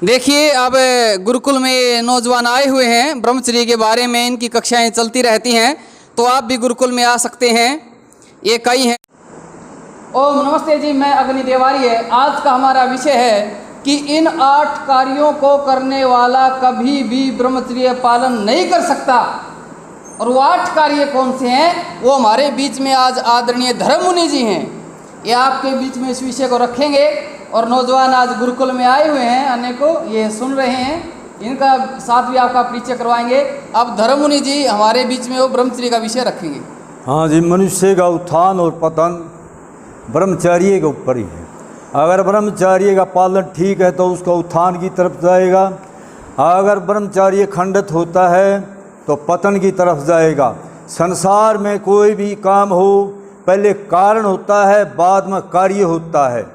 देखिए, अब गुरुकुल में नौजवान आए हुए हैं। ब्रह्मचर्य के बारे में इनकी कक्षाएं चलती रहती हैं, तो आप भी गुरुकुल में आ सकते हैं। ये कई हैं। ओम नमस्ते जी, मैं अग्नि तिवारी है। आज का हमारा विषय है कि इन 8 कार्यों को करने वाला कभी भी ब्रह्मचर्य पालन नहीं कर सकता। और वो 8 कार्य कौन से हैं, वो हमारे बीच में आज आदरणीय धर्ममुनि जी हैं। ये आपके बीच में इस विषय को रखेंगे। और नौजवान आज गुरुकुल में आए हुए हैं, अनेकों ये सुन रहे हैं, इनका साथ भी आपका परिचय करवाएंगे। अब धर्ममुनि जी हमारे बीच में वो ब्रह्मचर्य का विषय रखेंगे। हाँ जी, मनुष्य का उत्थान और पतन ब्रह्मचर्य के ऊपर ही है। अगर ब्रह्मचर्य का पालन ठीक है तो उसका उत्थान की तरफ जाएगा। अगर ब्रह्मचर्य खंडित होता है तो पतन की तरफ जाएगा। संसार में कोई भी काम हो, पहले कारण होता है, बाद में कार्य होता है।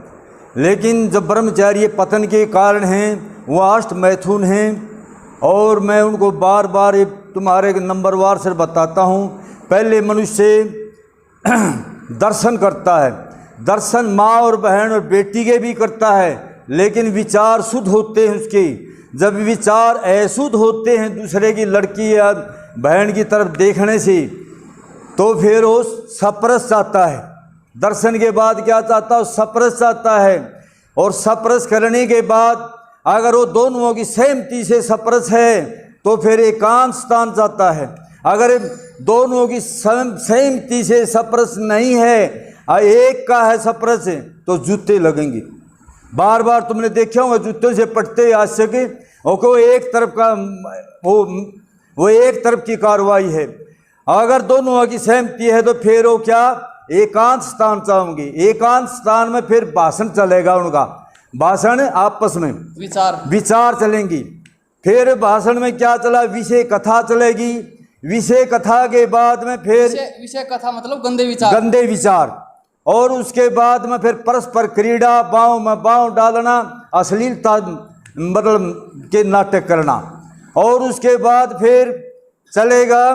लेकिन जब ब्रह्मचर्य पतन के कारण हैं, वो 8 मैथुन हैं और मैं उनको बार बार तुम्हारे नंबरवार से बताता हूँ। पहले मनुष्य दर्शन करता है। दर्शन माँ और बहन और बेटी के भी करता है, लेकिन विचार शुद्ध होते हैं उसके। जब विचार अशुद्ध होते हैं दूसरे की लड़की या बहन की तरफ देखने से, तो फिर वो सप्रस चाहता है। दर्शन के बाद क्या चाहता है? सप्रस चाहता है। और सप्रस करने के बाद अगर वो दोनों की सहमति से सप्रस है तो फिर एकांत स्थान चाहता है। अगर दोनों की सहमति से सप्रस नहीं है, एक का है सप्रस, तो जूते लगेंगे। बार बार तुमने देखा होगा जूते से पटते आज से कि वो एक तरफ का वो एक तरफ की कार्रवाई है। अगर दोनों की सहमति है तो फिर वो क्या एकांत स्थान चाहूंगी। एकांत स्थान में फिर भाषण चलेगा उनका। भाषण आपस में विचार चलेंगी। फिर भाषण में क्या चला? विषय कथा चलेगी। विषय कथा के बाद में फिर विषय कथा मतलब गंदे विचार। और उसके बाद में फिर परस्पर क्रीड़ा, बाँव में बाँव डालना, अश्लीलता मतलब के नाटक करना। और उसके बाद फिर चलेगा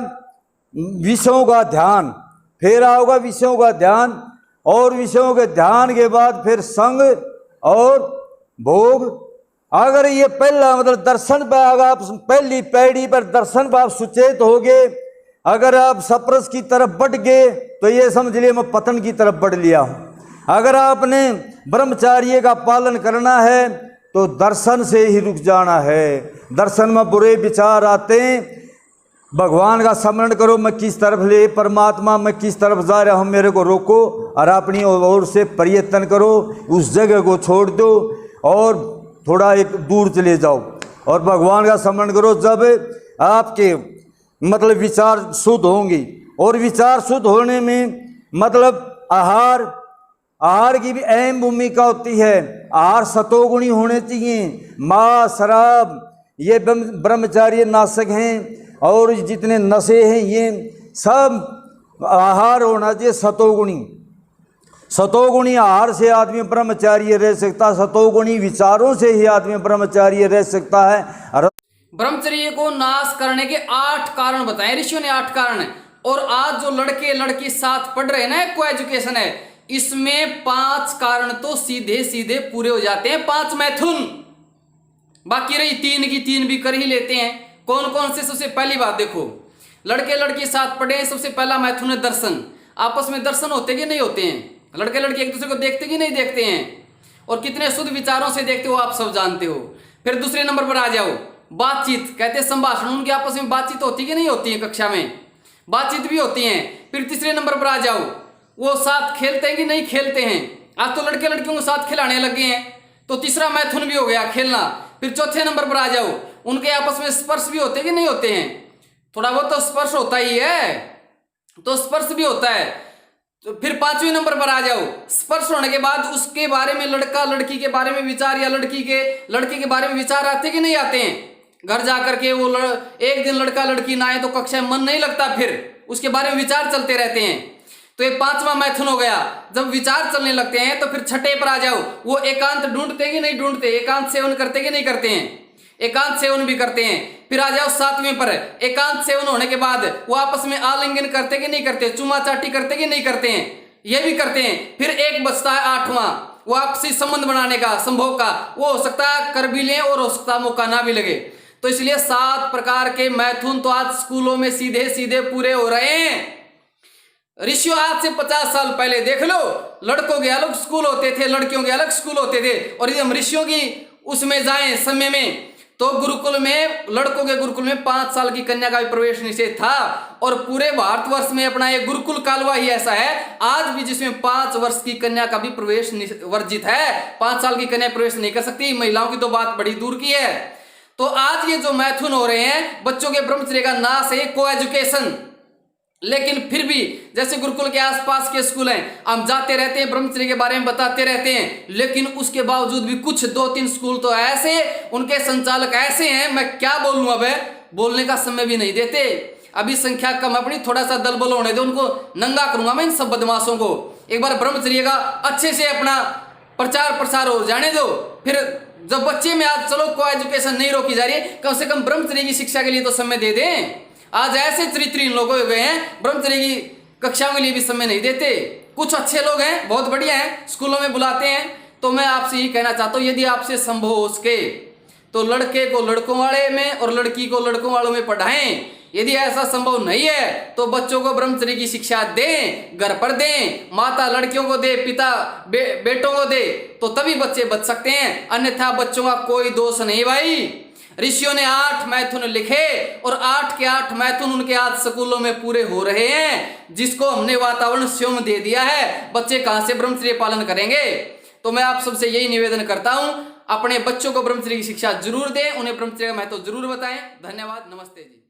विषयों का ध्यान। फिर आओगा विषयों का ध्यान। और विषयों के ध्यान के बाद फिर संग और भोग। अगर ये पहला मतलब दर्शन पर, अगर आप पहली पैड़ी पर दर्शन पर आप सुचेत हो गए, अगर आप सप्रस की तरफ बढ़ गए तो ये समझ लिए मैं पतन की तरफ बढ़ लिया हूँ। अगर आपने ब्रह्मचर्य का पालन करना है तो दर्शन से ही रुक जाना है। दर्शन में बुरे विचार आते हैं, भगवान का स्मरण करो, मैं किस तरफ ले, परमात्मा मैं किस तरफ जा रहा हूँ, मेरे को रोको। और अपनी ओर से प्रयत्न करो, उस जगह को छोड़ दो और थोड़ा एक दूर चले जाओ और भगवान का स्मरण करो। जब आपके मतलब विचार शुद्ध होंगे, और विचार शुद्ध होने में मतलब आहार की भी अहम भूमिका होती है। आहार सतोगुणी होने चाहिए। मांस, शराब ये ब्रह्मचर्य नाशक हैं। और जितने नशे हैं ये सब आहार होना चाहिए सतोगुणी। सतोगुणी आहार से आदमी ब्रह्मचार्य रह सकता है। सतोगुणी विचारों से ही आदमी ब्रह्मचार्य रह सकता है। ब्रह्मचर्य को नाश करने के 8 कारण बताए ऋषियों ने। 8 कारण। और आज जो लड़के लड़की साथ पढ़ रहे हैं ना, को एजुकेशन है, इसमें 5 कारण तो सीधे सीधे पूरे हो जाते हैं। 5 मैथुन। बाकी रही 3 की 3 भी कर ही लेते हैं। कौन कौन से? सबसे पहली बात देखो, लड़के लड़की साथ पढ़े, सबसे पहला मैथुन है दर्शन। आपस में दर्शन होते कि नहीं होते हैं? लड़के लड़की एक दूसरे को देखते कि नहीं देखते हैं? और कितने शुद्ध विचारों से देखते हो आप सब जानते हो। फिर दूसरे नंबर पर आ जाओ, बातचीत, कहते हैं संभाषण। उनके आपस में बातचीत होती कि नहीं होती है? कक्षा में बातचीत भी होती है। फिर तीसरे नंबर पर आ जाओ, वो साथ खेलते हैं कि नहीं खेलते हैं? आज तो लड़के लड़कियों को साथ खिलाने लगे हैं, तो तीसरा मैथुन भी हो गया, खेलना। फिर चौथे नंबर पर आ जाओ, उनके आपस में स्पर्श भी होते कि नहीं होते हैं? थोड़ा बहुत तो स्पर्श होता ही है, तो स्पर्श भी होता है। तो फिर 5वें नंबर पर आ जाओ, स्पर्श होने के बाद उसके बारे में लड़का लड़की के बारे में विचार, या लड़के के बारे में विचार आते कि नहीं आते हैं? घर जाकर के वो एक दिन लड़का लड़की ना आए तो कक्षा में मन नहीं लगता, फिर उसके बारे में विचार चलते रहते हैं। तो ये 5वां मैथुन हो गया। जब विचार चलने लगते हैं तो फिर छठे पर आ जाओ, वो एकांत ढूंढते कि नहीं ढूंढते? एकांत सेवन करते कि नहीं करते हैं? एकांत सेवन भी करते हैं। फिर आ जाओ 7वें पर, एकांत सेवन होने के बाद वो आपस में आलिंगन करते कि नहीं करते? चुमा चाटी करते कि नहीं करते हैं? ये भी करते हैं। फिर एक बचता है 8वां। वो आपसी संबंध बनाने का, संभोग का, वो हो सकता है कर भी लें और हो सकता है मौका ना भी लगे। तो इसलिए 7 प्रकार के मैथुन तो आज स्कूलों में सीधे सीधे पूरे हो रहे हैं। ऋषियों आज से 50 साल पहले देख लो, लड़कों के अलग स्कूल होते थे, लड़कियों के अलग स्कूल होते थे। और यदि हम ऋषियों की उसमें जाएं समय में, तो गुरुकुल में, लड़कों के गुरुकुल में 5 साल की कन्या का भी प्रवेश निषेध था। और पूरे भारतवर्ष में अपना ये गुरुकुल कालवा ही ऐसा है आज भी, जिसमें 5 वर्ष की कन्या का भी प्रवेश वर्जित है। 5 साल की कन्या प्रवेश नहीं कर सकती। महिलाओं की तो बात बड़ी दूर की है। तो आज ये जो मैथुन हो रहे हैं, बच्चों के ब्रह्मचर्य का नाश है, को एजुकेशन। लेकिन फिर भी जैसे गुरुकुल के आसपास के स्कूल हैं, हम जाते रहते हैं, ब्रह्मचर्य के बारे में बताते रहते हैं, लेकिन उसके बावजूद भी कुछ 2-3 स्कूल तो ऐसे, उनके संचालक ऐसे हैं, मैं क्या बोलूं, अब बोलने का समय भी नहीं देते। अभी संख्या कम अपनी, थोड़ा सा दल बल होने दो, उनको नंगा करूंगा मैं इन सब बदमाशों को। एक बार ब्रह्मचर्य का अच्छे से अपना प्रचार प्रसार हो जाने दो, फिर जब बच्चे में आज चलो को एजुकेशन नहीं रोकी जा रही है, कम से कम ब्रह्मचर्य की शिक्षा के लिए तो समय दे दें। आज ऐसे चरित्रहीन लोग हो गए हैं, ब्रह्मचर्य की कक्षाओं के लिए भी समय नहीं देते। कुछ अच्छे लोग हैं, बहुत बढ़िया हैं, स्कूलों में बुलाते हैं। तो मैं आपसे यही कहना चाहता हूँ, यदि आपसे संभव हो सके तो लड़के को लड़कों वाले में और लड़की को लड़कों वालों में पढ़ाएं। यदि ऐसा संभव नहीं है तो बच्चों को ब्रह्मचर्य की शिक्षा दें, घर पर दें, माता लड़कियों को दे, पिता बेटों को दे, तो तभी बच्चे बच सकते हैं। अन्यथा बच्चों का कोई दोष नहीं भाई। ऋषियों ने 8 मैथुन लिखे और 8 के 8 मैथुन उनके आज स्कूलों में पूरे हो रहे हैं, जिसको हमने वातावरण स्वयं दे दिया है। बच्चे कहां से ब्रह्मचर्य पालन करेंगे? तो मैं आप सबसे यही निवेदन करता हूं, अपने बच्चों को ब्रह्मचर्य की शिक्षा जरूर दें, उन्हें ब्रह्मचर्य का महत्व जरूर बताएं। धन्यवाद, नमस्ते जी।